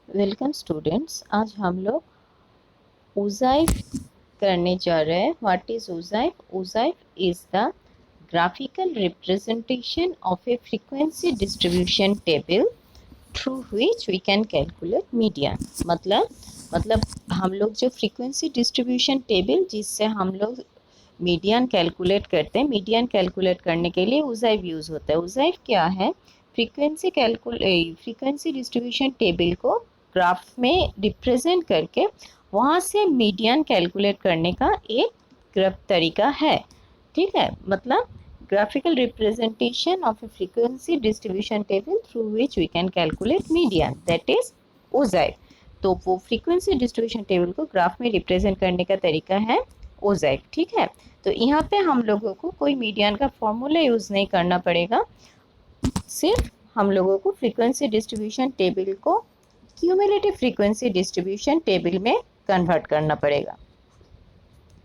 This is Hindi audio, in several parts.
Welcome students. आज हम लोग उज़ाइफ करने जा रहे हैं। व्हाट इज उज़ाइफ? उज़ाइफ is the graphical representation of a frequency distribution table through which we can calculate median. मतलब हम लोग जो फ्रीक्वेंसी डिस्ट्रीब्यूशन टेबल जिससे हम लोग मीडियन कैलकुलेट करते हैं, मीडियन कैलकुलेट करने के लिए उज़ाइफ यूज़ होता है। उज़ाइफ क्या है? फ्रीक्वेंसी डिस्ट्रीब्यूशन टेबल को ग्राफ में रिप्रेजेंट करके वहाँ से मीडियन कैलकुलेट करने का एक तरीका है। ठीक है, मतलब graphical representation of a frequency distribution table through which we can calculate median, that is OZIF। तो वो फ्रीक्वेंसी डिस्ट्रीब्यूशन टेबल को ग्राफ में रिप्रेजेंट करने का तरीका है OZIF। ठीक है, तो यहाँ पे हम लोगों को कोई मीडियन का फॉर्मूला यूज़ नहीं करना पड़ेगा, सिर्फ हम लोगों को फ्रीक्वेंसी डिस्ट्रीब्यूशन टेबल को क्यूमुलेटिव फ्रीक्वेंसी डिस्ट्रीब्यूशन टेबल में कन्वर्ट करना पड़ेगा।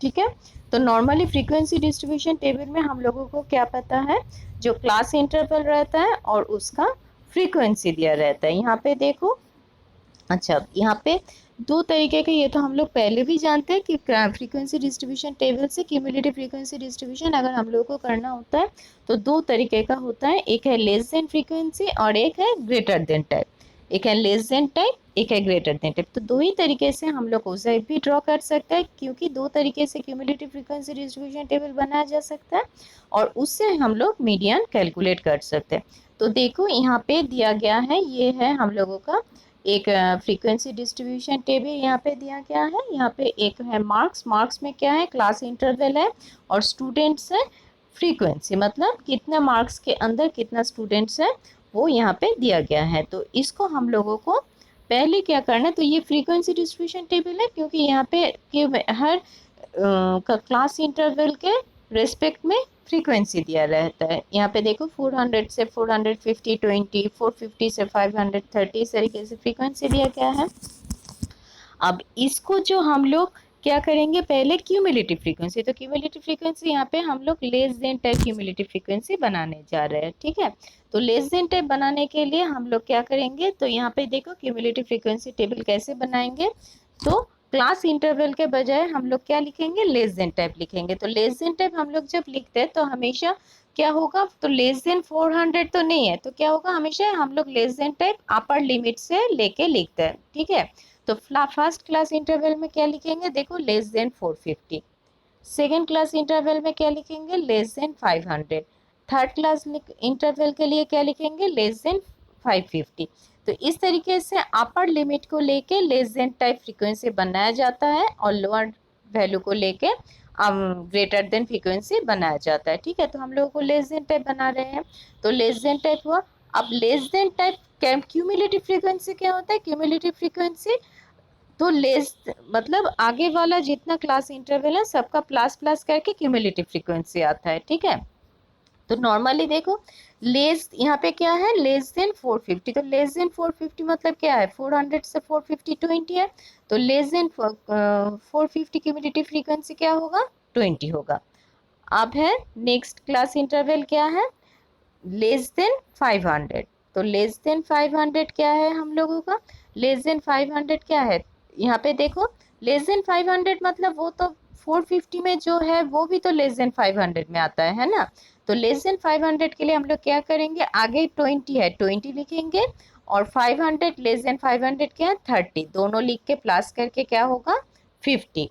ठीक है, तो नॉर्मली फ्रीक्वेंसी डिस्ट्रीब्यूशन टेबल में हम लोगों को क्या पता है, जो क्लास इंटरवल रहता है और उसका फ्रीक्वेंसी दिया रहता है। यहाँ पे देखो, अच्छा यहाँ पे दो तरीके के, ये तो हम लोग पहले भी जानते हैं कि फ्रीक्वेंसी डिस्ट्रीब्यूशन टेबल से क्यूमुलेटिव फ्रीक्वेंसी डिस्ट्रीब्यूशन अगर हम लोगों को करना होता है तो दो तरीके का होता है, एक है लेस देन फ्रीक्वेंसी और एक है ग्रेटर देन टाइप। एक है लेस देन टाइप, एक है ग्रेटर देन टाइप। तो दो ही तरीके से हम लोग ओसाइफ भी ड्रॉ कर सकते हैं, क्योंकि दो तरीके से क्यूमुलेटिव फ्रीक्वेंसी डिस्ट्रीब्यूशन टेबल बनाया जा सकता है और उससे हम लोग मीडियन कैलकुलेट कर सकते हैं। तो देखो यहाँ पे दिया गया है, ये है हम लोगों का एक फ्रीक्वेंसी डिस्ट्रीब्यूशन टेबल यहाँ पे दिया गया है। यहाँ पे एक है मार्क्स में क्या है, क्लास इंटरवल है और स्टूडेंट्स है फ्रीक्वेंसी, मतलब कितने मार्क्स के अंदर कितना स्टूडेंट्स है वो यहाँ पे दिया गया है। तो इसको हम लोगों को पहले क्या करना है, तो ये फ्रीक्वेंसी डिस्ट्रीब्यूशन टेबल है क्योंकि यहाँ पे हर क्लास इंटरवल के रेस्पेक्ट में फ्रीक्वेंसी दिया रहता है। यहाँ पे देखो 400 से 450, 20, 450 से 530, इस तरीके से फ्रीक्वेंसी दिया गया है। अब इसको जो हम लोग क्या करेंगे, पहले क्यूमुलेटिव फ्रीक्वेंसी, तो क्यूमुलेटिव फ्रीक्वेंसी यहाँ पे हम लोग less than type cumulative frequency बनाने जा रहे हैं। ठीक है, तो लेस देन टाइप बनाने के लिए हम लोग क्या करेंगे, तो यहाँ पे देखो क्यूमुलेटिव फ्रीक्वेंसी टेबल कैसे बनाएंगे, तो क्लास इंटरवल के बजाय हम लोग क्या लिखेंगे, लेस देन टाइप लिखेंगे। तो लेस देन टाइप हम लोग जब लिखते हैं तो हमेशा क्या होगा, तो लेस देन 400 तो नहीं है, तो क्या होगा, हमेशा हम लोग less than type upper limit से लेके लिखते हैं। ठीक है, तो फर्स्ट क्लास इंटरवल में क्या लिखेंगे, देखो less than 450। Second class interval में क्या लिखेंगे, less than 500। Third class interval के लिए क्या लिखेंगे, लेस देन 550। तो इस तरीके से अपर लिमिट को लेके लेस देन टाइप फ्रीक्वेंसी बनाया जाता है और लोअर वैल्यू को लेके ग्रेटर देन फ्रीक्वेंसी बनाया जाता है। ठीक है, तो हम लोगों को लेस देन टाइप बना रहे हैं, तो लेस देन टाइप हुआ। अब less than type cumulative frequency क्या होता है, क्यूमुलेटिव फ्रीक्वेंसी तो लेस मतलब आगे वाला जितना क्लास इंटरवल है सबका प्लस प्लस करके क्यूमुलेटिव फ्रीक्वेंसी आता है। ठीक है, तो नॉर्मली देखो लेस यहाँ पे क्या है, लेस देन 450, तो लेस देन 450 मतलब क्या है, 400 से 450 20 है, तो लेस देन 450 क्यूमुलेटिव फ्रीक्वेंसी क्या होगा, 20 होगा। अब है नेक्स्ट क्लास इंटरवल क्या है, लेस देन 500, तो लेस देन 500 क्या है हम लोगों का, लेस देन 500 क्या है, यहाँ पे देखो लेस देन 500 मतलब वो तो 450 में जो है वो भी तो लेस देन 500 में आता है ना। तो लेस देन 500 के लिए हम लोग क्या करेंगे, आगे 20 है 20 लिखेंगे और 500 लेस देन 500 क्या है 30, दोनों लिख के प्लस करके क्या होगा 50,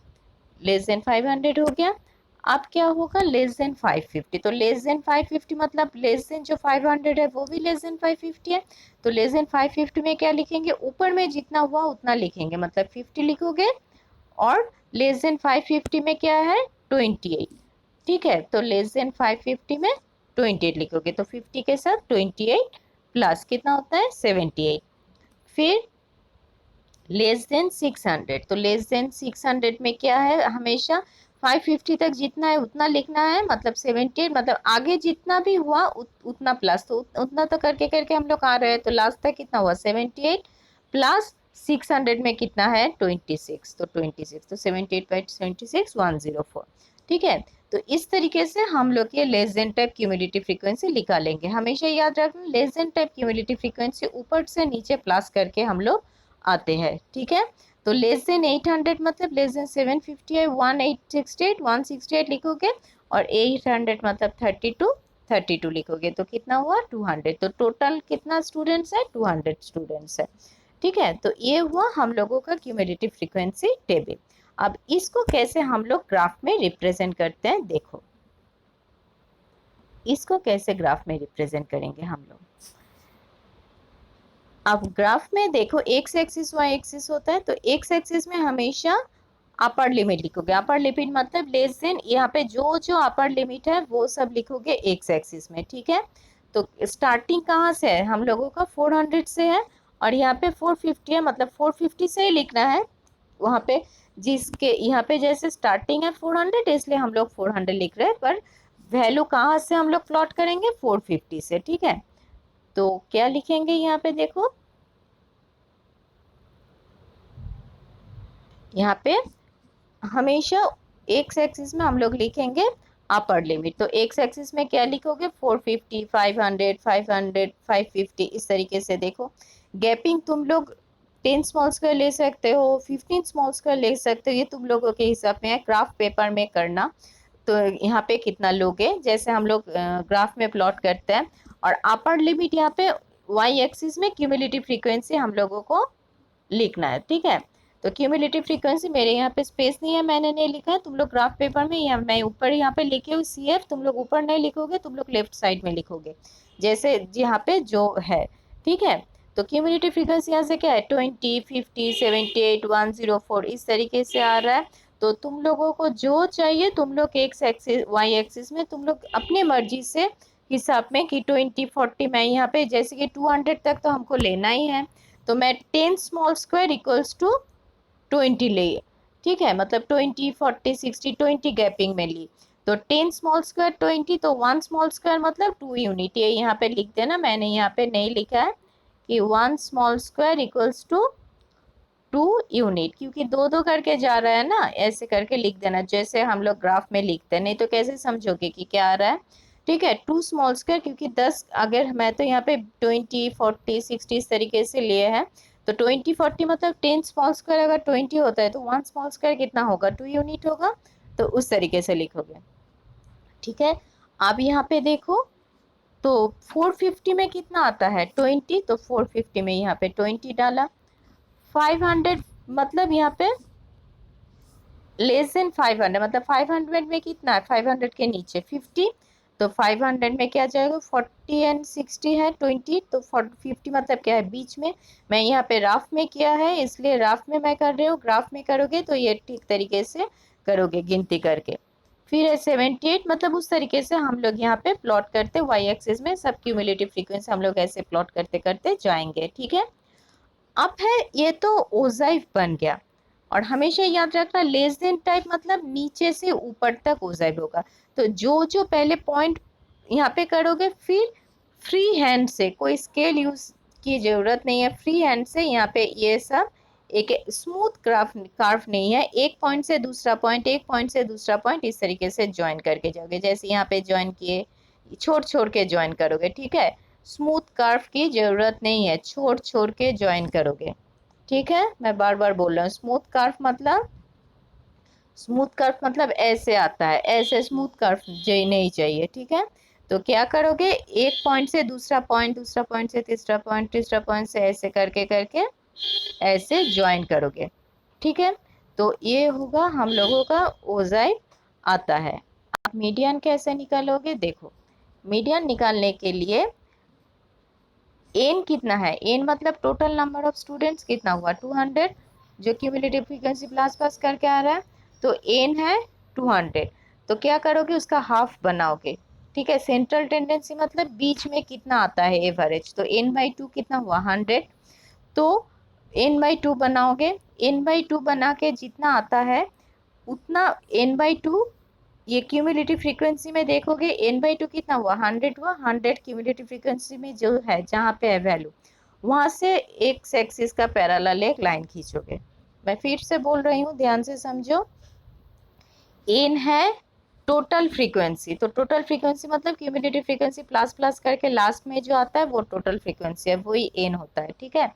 लेस देन 500 हो गया। अब क्या होगा, लेस देन 550, तो लेस देन 550 मतलब लेस देन जो 500 है वो भी लेस देन 550 है, तो लेस देन 550 में क्या लिखेंगे, ऊपर में जितना हुआ उतना लिखेंगे, मतलब 50 लिखोगे और लेस देन 550 में क्या है 28। ठीक है, तो लेस देन 550 में 28 लिखोगे, तो 50 के साथ 28 प्लस कितना होता है 78। फिर लेस देन 600, तो लेस देन 600 में क्या है, हमेशा 550 तक जितना है उतना लिखना है, मतलब 78, मतलब आगे जितना भी हुआ उतना प्लस, तो उतना तो करके करके हम लोग आ रहे हैं, तो लास्ट तक कितना हुआ 78 प्लस 600 में कितना है 26, तो 26, तो 78 बाई 26 104। ठीक है, तो इस तरीके से हम लोग ये less than type cumulative frequency निकालेंगे। हमेशा याद रखना less than type cumulative frequency ऊपर से नीचे प्लस करके हम लोग आते हैं, ठीक है। तो लेस देन 800 मतलब लेस देन 750 है 1868, 168 लिखोगे, और 800 मतलब 32 लिखोगे, तो कितना हुआ 200। तो टोटल कितना स्टूडेंट्स है, 200 स्टूडेंट्स है, ठीक है। तो ये हुआ हम लोगों का क्यूमुलेटिव फ्रीक्वेंसी टेबल। अब इसको कैसे हम लोग ग्राफ में रिप्रेजेंट करते हैं, देखो इसको कैसे ग्राफ में रिप्रेजेंट करेंगे हम लोग। अब ग्राफ में देखो एक्स एक्सिस वाई एक्सिस होता है, तो एक्स एक्सिस में हमेशा अपर लिमिट लिखोगे, अपर लिमिट मतलब लेस देन, यहाँ पे जो जो अपर लिमिट है वो सब लिखोगे एक्स एक्सिस में, ठीक है। तो स्टार्टिंग कहाँ से है, हम लोगों का 400 से है, और यहाँ पे 450 है, मतलब 450 से ही लिखना है वहाँ पे, जिसके यहाँ पे जैसे स्टार्टिंग है 400 इसलिए हम लोग 400 लिख रहे हैं, पर वैल्यू कहाँ से हम लोग प्लॉट करेंगे, 450 से, ठीक है। तो क्या लिखेंगे यहाँ पे देखो, यहाँ पे हमेशा एक्स एक्सिस में हम लोग लिखेंगे अपर लिमिट, तो एक्स एक्सिस में क्या लिखोगे 450, 500, 500, 550, इस तरीके से देखो। गैपिंग तुम लोग 10 स्मॉल स्क्वायर ले सकते हो, 15 स्मॉल स्क्वायर ले सकते हो, ये तुम लोगों के हिसाब में है, ग्राफ पेपर में करना। तो यहाँ पे कितना लोगे, जैसे हम लोग ग्राफ में प्लॉट करते हैं, और अपर लिमिट यहाँ पे वाई एक्सिस में क्यूमुलेटिव फ्रीक्वेंसी हम लोगों को लिखना है, ठीक है। तो क्यूमुलेटिव फ्रीक्वेंसी मेरे यहाँ पे स्पेस नहीं है, मैंने नहीं लिखा है, तुम लोग ग्राफ पेपर में, या मैं ऊपर यहाँ पे लिखे हूँ CF, तुम लोग ऊपर नहीं लिखोगे, तुम लोग लेफ्ट साइड में लिखोगे, जैसे यहाँ पे जो है, ठीक है। तो क्यूमुलेटिव फ्रीक्वेंसी यहाँ से क्या है 20, 50, 78, 104, इस तरीके से आ रहा है। तो तुम लोगों को जो चाहिए तुम लोग एक्स एक्सिस वाई एक्सिस में तुम लोग अपने मर्जी से हिसाब में कि 20, 40, मैं यहाँ पे जैसे कि 200 तक तो हमको लेना ही है, तो मैं 10 स्मॉल स्क्वायर इक्वल्स टू 20 ले, ठीक है, मतलब 20, 40, 60, 20 गैपिंग में ली, तो 10 स्मॉल स्क्वायर 20, तो 1 स्मॉल स्क्वायर मतलब 2 यूनिट, ये यहाँ पे लिख देना, मैंने यहाँ पे नहीं लिखा है कि 1 small square equals to 2 unit, क्योंकि दो दो करके जा रहा है ना, ऐसे करके लिख देना जैसे हम लोग ग्राफ में लिखते हैं, नहीं तो कैसे समझोगे कि क्या आ रहा है, ठीक है। 2 स्मॉल स्क्वायर, क्योंकि 10 अगर मैं तो यहाँ पे 20, 40, 60 इस तरीके से लिए हैं, तो 20, 40 मतलब 10 स्मॉल स्क्वायर अगर 20 होता है तो 1 स्मॉल स्क्वायर कितना होगा 2 यूनिट होगा, तो उस तरीके से लिखोगे, ठीक है। अब यहाँ पे देखो, तो 450 में कितना आता है 20, तो 450 में यहाँ पे 20 डाला, 500 मतलब यहाँ पे लेस देन 500 मतलब 500 में कितना है 500 के नीचे 50, तो 500 में क्या जाएगा 40 एंड 60 है 20, तो 50 मतलब क्या है बीच में, मैं यहाँ पे राफ में किया है इसलिए राफ में मैं कर रही हूँ, ग्राफ में करोगे तो ये ठीक तरीके से करोगे गिनती करके। फिर है 78, मतलब उस तरीके से हम लोग यहाँ पे प्लॉट करते वाई एक्सिस में सब क्यूमुलेटिव फ्रीक्वेंसी हम लोग ऐसे प्लॉट करते करते जाएंगे, ठीक है। अब है ये तो ओजाइव बन गया, और हमेशा याद रखना लेस देन टाइप मतलब नीचे से ऊपर तक ओजाइव होगा, तो जो जो पहले पॉइंट यहाँ पे करोगे, फिर फ्री हैंड से, कोई स्केल यूज की जरूरत नहीं है, फ्री हैंड से यहाँ पे ये सब एक स्मूथ कार्व नहीं है, एक पॉइंट से दूसरा पॉइंट, एक पॉइंट से दूसरा पॉइंट, इस तरीके से ज्वाइन करके जाओगे, जैसे यहाँ पे ज्वाइन किए छोड़ छोड़ के ज्वाइन करोगे, ठीक है। स्मूथ कर्व की जरूरत नहीं है, छोड़ छोड़ के ज्वाइन करोगे, ठीक है। मैं बार बार बोल रहा हूँ स्मूथ कर्व मतलब ऐसे आता है, ऐसे स्मूथ कर्व नहीं चाहिए, ठीक है। तो क्या करोगे एक पॉइंट से दूसरा पॉइंट, दूसरा पॉइंट से तीसरा पॉइंट, तीसरा पॉइंट से ऐसे करके करके ऐसे ज्वाइन करोगे, ठीक है। तो ये होगा हम लोगों का ओजाइव आता है। आप मीडियन कैसे निकालोगे, देखो मीडियन निकालने के लिए एन कितना है, एन मतलब टोटल नंबर ऑफ स्टूडेंट्स कितना हुआ 200, जो क्यूमुलेटिव फ्रीक्वेंसी प्लस पास करके आ रहा है, तो एन है 200, तो क्या करोगे उसका हाफ बनाओगे, ठीक है। सेंट्रल टेंडेंसी मतलब बीच में कितना आता है एवरेज, तो n/2 कितना हुआ 100, तो n/2 बनाओगे, n/2 बना के जितना आता है उतना n/2, ये क्यूमुलेटिव फ्रीक्वेंसी में देखोगे n/2 कितना हुआ 100 हुआ, 100 क्यूमुलेटिव फ्रीक्वेंसी में जो है जहाँ पे है वैल्यू, वहां से एक्स एक्सिस का पैरेलल एक लाइन खींचोगे। मैं फिर से बोल रही हूँ ध्यान से समझो, एन है टोटल फ्रीक्वेंसी, तो टोटल फ्रीक्वेंसी मतलब क्यूमुलेटिव फ्रीक्वेंसी प्लस प्लस करके लास्ट में जो आता है वो टोटल फ्रीक्वेंसी है, वही एन होता है, ठीक है।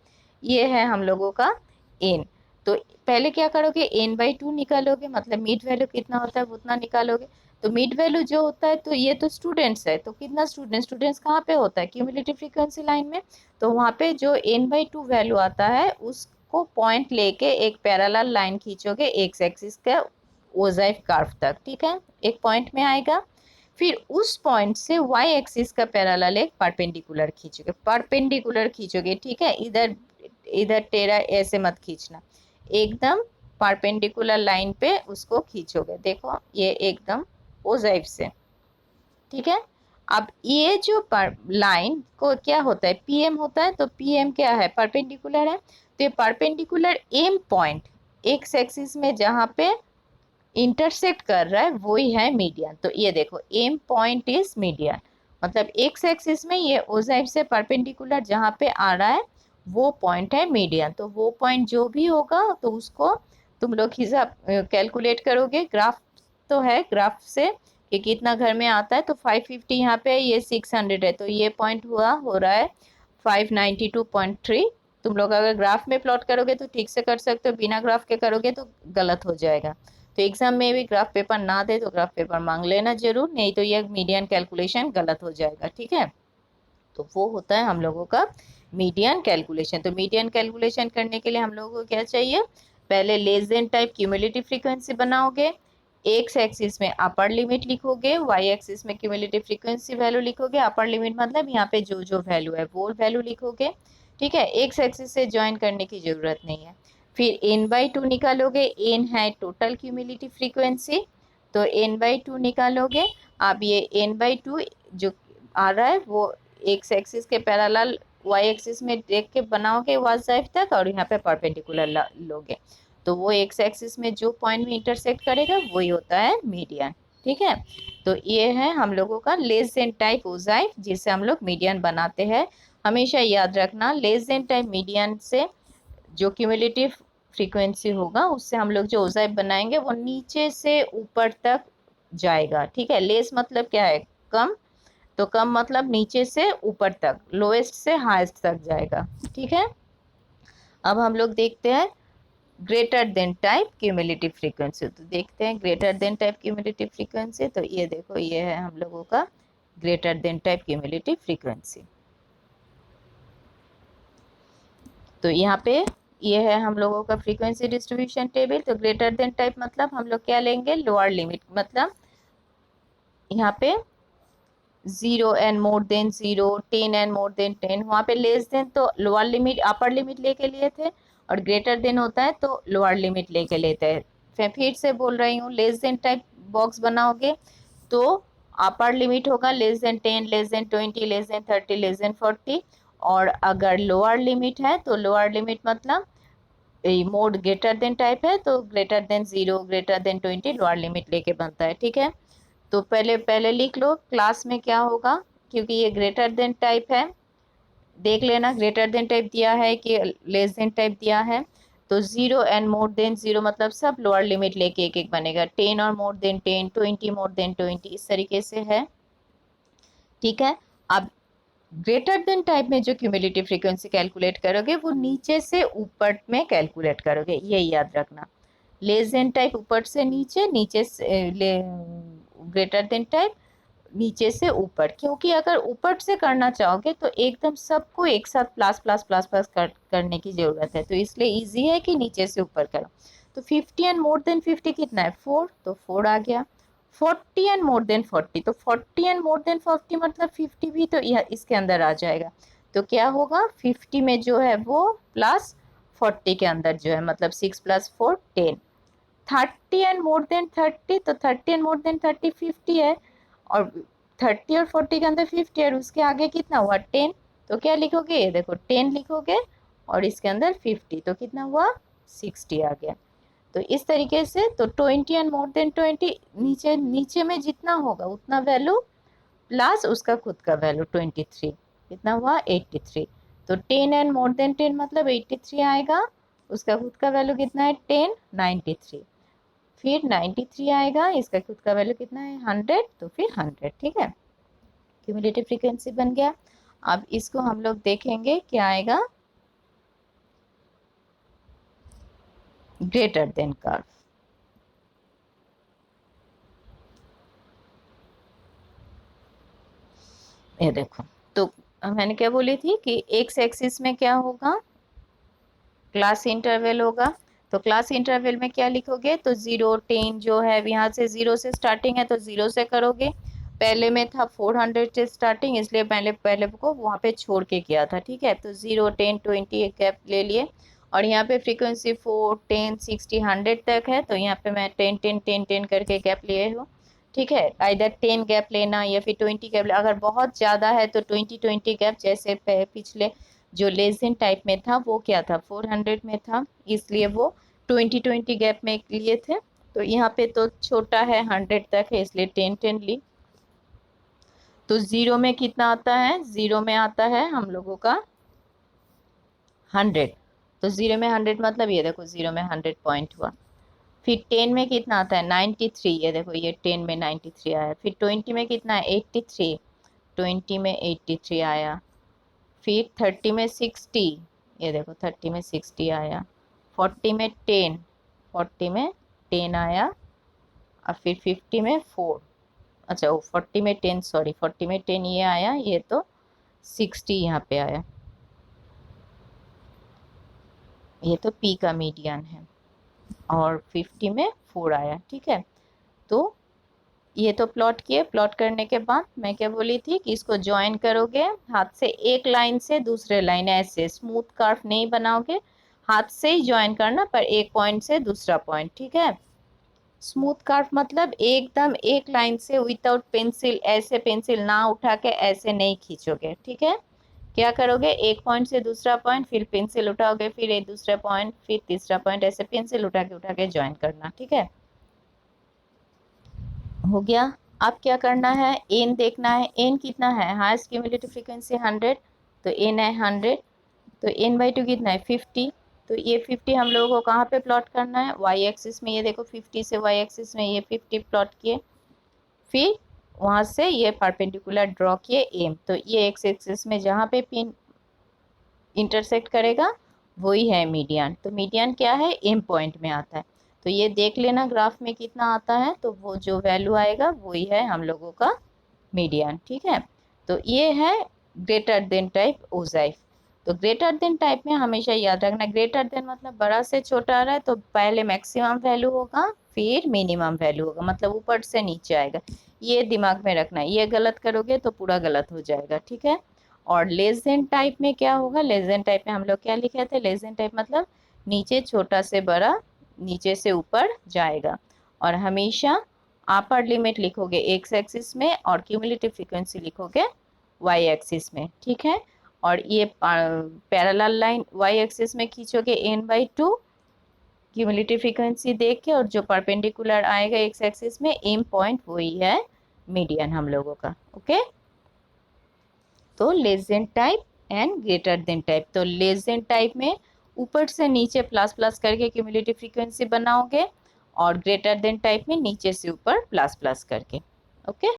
ये है हम लोगों का n। तो पहले क्या करोगे, n/2 निकालोगे, मतलब मिड वैल्यू कितना होता है उतना निकालोगे। तो मिड वैल्यू जो होता है, तो ये तो स्टूडेंट्स है, तो कितना स्टूडेंट्स कहाँ पे होता है, क्यूमुलेटिव फ्रीक्वेंसी लाइन में। तो वहाँ पे जो n/2 वैल्यू आता है उसको पॉइंट लेके एक पैरेलल लाइन खींचोगे एक्स एक्सिस का ओजाइफ कर्व तक, ठीक है, एक पॉइंट में आएगा। फिर उस पॉइंट से वाई एक्सिस का पैरेलल एक परपेंडिकुलर खींचोगे, परपेंडिकुलर खींचोगे, ठीक है, इधर इधर टेढ़ा ऐसे मत खींचना, एकदम परपेंडिकुलर लाइन पे उसको खींचोगे, देखो ये एकदम ओजाइफ से, ठीक है। अब ये जो लाइन को क्या होता है, पीएम होता है, तो पीएम क्या है, परपेंडिकुलर है, तो ये perpendicular M point X axis में जहाँ पे इंटरसेक्ट कर रहा है वही है मीडियन। तो ये देखो एम पॉइंट इज मीडियन, मतलब एक्स एक्सिस में ये ओजाइफ से परपेंडिकुलर जहाँ पे आ रहा है वो पॉइंट है मीडियन। तो वो पॉइंट जो भी होगा तो उसको तुम लोग हिसाब कैलकुलेट करोगे, ग्राफ तो है, ग्राफ से कि कितना घर में आता है। तो 550 यहाँ पे, ये 600 है, तो ये पॉइंट हुआ हो रहा है 592.3। तुम लोग अगर ग्राफ में प्लॉट करोगे तो ठीक से कर सकते हो, बिना ग्राफ के करोगे तो गलत हो जाएगा। तो एग्जाम में भी ग्राफ पेपर ना दे तो ग्राफ पेपर मांग लेना जरूर, नहीं तो ये मीडियन कैलकुलेशन गलत हो जाएगा, ठीक है। तो वो होता है हम लोगों का मीडियन कैलकुलेशन। तो मीडियन कैलकुलेशन करने के लिए हम लोगों को क्या चाहिए, पहले less than type cumulative frequency बनाओगे, एक्स एक्सिस में अपर लिमिट लिखोगे, वाई एक्सिस में क्यूमुलेटिव फ्रीक्वेंसी वैल्यू लिखोगे, अपर लिमिट मतलब यहाँ पे जो जो वैल्यू है वो वैल्यू लिखोगे, ठीक है। एक्स एक्सिस से ज्वाइन करने की जरूरत नहीं है। फिर n/2 निकालोगे, n है टोटल क्यूमुलेटिव फ्रीक्वेंसी, तो n/2 निकालोगे। अब ये n/2 जो आ रहा है वो एक्स एक्सिस के पैरेलल वाई एक्सिस में देख के बनाओगे वाज़ाइफ तक, और यहाँ पे परपेंडिकुलर लोगे, तो वो एक्स एक्सिस में जो पॉइंट में इंटरसेक्ट करेगा वही होता है मीडियन, ठीक है। तो ये है हम लोगों का लेस देन टाइप ओजाइफ, जिसे हम लोग मीडियन बनाते हैं। हमेशा याद रखना, लेस देन टाइप मीडियन से जो क्यूमुलेटिव फ्रीक्वेंसी होगा उससे हम लोग जो ओजाइफ बनाएंगे वो नीचे से ऊपर तक जाएगा, ठीक है। लेस मतलब क्या है, कम, तो कम मतलब नीचे से ऊपर तक, लोएस्ट से हाईएस्ट तक जाएगा, ठीक है। अब हम लोग देखते हैं greater than type cumulative frequency. तो देखते हैं greater than type cumulative frequency. तो ये देखो ये है हम लोगों का greater than type cumulative frequency. तो यहाँ पे ये है हम लोगों का फ्रीक्वेंसी डिस्ट्रीब्यूशन टेबल। तो ग्रेटर देन टाइप मतलब हम लोग क्या लेंगे, लोअर लिमिट, मतलब यहाँ पे 0 and more than 0, 10 and more than 10, वहाँ पे लेस देन तो लोअर लिमिट अपर लिमिट लेके लिए थे, और ग्रेटर देन होता है तो लोअर लिमिट लेके लेते हैं। मैं फिर से बोल रही हूँ, लेस देन टाइप बॉक्स बनाओगे तो अपर लिमिट होगा less than 10, less than 20, less than 30, less than 40, और अगर लोअर लिमिट है तो लोअर लिमिट मतलब मोड ग्रेटर देन टाइप है तो greater than 0, greater than 20 lower limit लेके बनता है, ठीक है। तो पहले पहले लिख लो क्लास में क्या होगा, क्योंकि ये ग्रेटर देन टाइप है, देख लेना ग्रेटर देन टाइप दिया है कि लेस देन टाइप दिया है। तो 0 एंड मोर देन 0 मतलब सब लोअर लिमिट लेके एक एक बनेगा, 10 और मोर देन 10, 20 मोर देन 20, इस तरीके से है, ठीक है। अब ग्रेटर देन टाइप में जो क्यूमुलेटिव फ्रीक्वेंसी कैलकुलेट करोगे वो नीचे से ऊपर में कैलकुलेट करोगे, ये याद रखना। लेस देन टाइप ऊपर से नीचे, नीचे से ग्रेटर देन टाइप नीचे से ऊपर, क्योंकि अगर ऊपर से करना चाहोगे तो एकदम सबको एक साथ प्लस प्लस प्लस प्लस करने की जरूरत है, तो इसलिए इजी है कि नीचे से ऊपर करो। तो 50 एंड मोर देन 50 कितना है, 4, तो 4 आ गया। 40 एंड मोर देन 40, तो 40 एंड मोर देन 40 मतलब 50 भी तो यह इसके अंदर आ जाएगा। तो क्या होगा, 50 में जो है वो प्लस 40 के अंदर जो है, मतलब 6 + 4 10। 30 एंड मोर देन 30, तो 30 एंड मोर देन 30 50 है, और 30 और 40 के अंदर 50 और उसके आगे कितना हुआ 10, तो क्या लिखोगे, ये देखो 10 लिखोगे और इसके अंदर 50, तो कितना हुआ 60 आ गया। तो इस तरीके से तो 20 एंड मोर देन 20 नीचे नीचे में जितना होगा उतना वैल्यू प्लस उसका खुद का वैल्यू 23, कितना हुआ 83। तो 10 एंड मोर देन 10 मतलब 83 आएगा, उसका खुद का वैल्यू कितना है 10, 93। फिर 93 आएगा, इसका खुद का वैल्यू कितना है 100, तो फिर 100, ठीक है। क्यूमुलेटिव फ्रीक्वेंसी बन गया। अब इसको हम लोग देखेंगे क्या आएगा, ग्रेटर देन कर्व। ये देखो, तो मैंने क्या बोली थी कि एक्स एक्सिस में क्या होगा, क्लास इंटरवल होगा। तो क्लास इंटरवल में क्या लिखोगे, तो 0 10 जो है यहाँ से 0 से स्टार्टिंग है तो 0 से करोगे। पहले में था 400 से स्टार्टिंग, इसलिए पहले पहले को वहाँ पे छोड़ के किया था, ठीक है। तो 0 10 20 एक गैप ले लिए, और यहाँ पे फ्रीक्वेंसी 4 10 60 100 तक है, तो यहाँ पे मैं 10 10 10 10 करके गैप लिए हूँ, ठीक है। इधर 10 गैप लेना या फिर 20 गैप, अगर बहुत ज़्यादा है तो 20 गैप, जैसे पिछले जो लेसन टाइप में था वो क्या था 400 में था, इसलिए वो 20 गैप में लिए थे। तो यहाँ पे तो छोटा है 100 तक है, इसलिए 10 10 ली। तो 0 में कितना आता है, 0 में आता है हम लोगों का 100। तो 0 में 100 मतलब ये देखो 0 में 100 पॉइंट हुआ। फिर 10 में कितना आता है 93, ये देखो ये 10 में 93 आया। फिर 20 में कितना है 83, 20 में 83 आया। फिर 30 में 60, ये देखो 30 में 60 आया। 40 में 10, 40 में 10 आया। और फिर 50 में 4, अच्छा वो 40 में 10, सॉरी 40 में 10 ये आया, ये तो 60 यहाँ पे आया, ये तो पी का मीडियन है। और 50 में 4 आया, ठीक है। तो ये तो प्लॉट किए, प्लॉट करने के बाद मैं क्या बोली थी कि इसको ज्वाइन करोगे हाथ से, एक लाइन से दूसरे लाइन, ऐसे स्मूथ कर्व नहीं बनाओगे, हाथ से ही ज्वाइन करना, पर एक पॉइंट से दूसरा पॉइंट, ठीक है। स्मूथ कर्व मतलब एकदम एक लाइन से विदाउट पेंसिल, ऐसे पेंसिल ना उठा के ऐसे नहीं खींचोगे, ठीक है। क्या करोगे, एक पॉइंट से दूसरा पॉइंट, फिर पेंसिल उठाओगे, फिर एक दूसरा पॉइंट, फिर तीसरा पॉइंट, ऐसे पेंसिल उठा के ज्वाइन करना, ठीक है। हो गया। अब क्या करना है, एन देखना है, एन कितना है, हाईएस्ट क्यूमुलेटिव फ्रीक्वेंसी 100, तो एन है 100। तो एन बाई टू कितना है 50। तो ये 50 हम लोगों को कहाँ पे प्लॉट करना है, वाई एक्सिस में। ये देखो 50 से वाई एक्सिस में ये 50 प्लॉट किए, फिर वहाँ से ये परपेंडिकुलर ड्रॉ किए एम। तो ये एक्स एक्सिस में जहाँ पे पिन इंटरसेक्ट करेगा वही है मीडियन। तो मीडियन क्या है, एम पॉइंट में आता है। तो ये देख लेना ग्राफ में कितना आता है, तो वो जो वैल्यू आएगा वही है हम लोगों का मीडियन, ठीक है। तो ये है ग्रेटर देन टाइप ओजाइफ। तो ग्रेटर देन टाइप में हमेशा याद रखना, ग्रेटर देन मतलब बड़ा से छोटा आ रहा है तो पहले मैक्सिमम वैल्यू होगा, फिर मिनिमम वैल्यू होगा, मतलब ऊपर से नीचे आएगा। ये दिमाग में रखना, ये गलत करोगे तो पूरा गलत हो जाएगा, ठीक है। और लेस देन टाइप में क्या होगा, लेस देन टाइप में हम लोग क्या लिखे थे, लेस देन टाइप मतलब नीचे छोटा से बड़ा, नीचे से ऊपर जाएगा। और हमेशा अपर लिमिट लिखोगे एक्स एक्सिस में, और क्यूमुलेटिव फ्रीक्वेंसी लिखोगे वाई एक्सिस में, ठीक है। और ये पैरेलल लाइन वाई एक्सिस में खींचोगे n/2 क्यूमुलेटिव फ्रीक्वेंसी देख के, और जो परपेंडिकुलर आएगा एक्स एक्सिस में एम पॉइंट वही है मीडियन हम लोगों का, ओके। तो less than type and greater than type. तो लेस देन टाइप में ऊपर से नीचे प्लस प्लस करके क्यूमुलेटिव फ्रीक्वेंसी बनाओगे, और ग्रेटर देन टाइप में नीचे से ऊपर प्लस प्लस करके, ओके।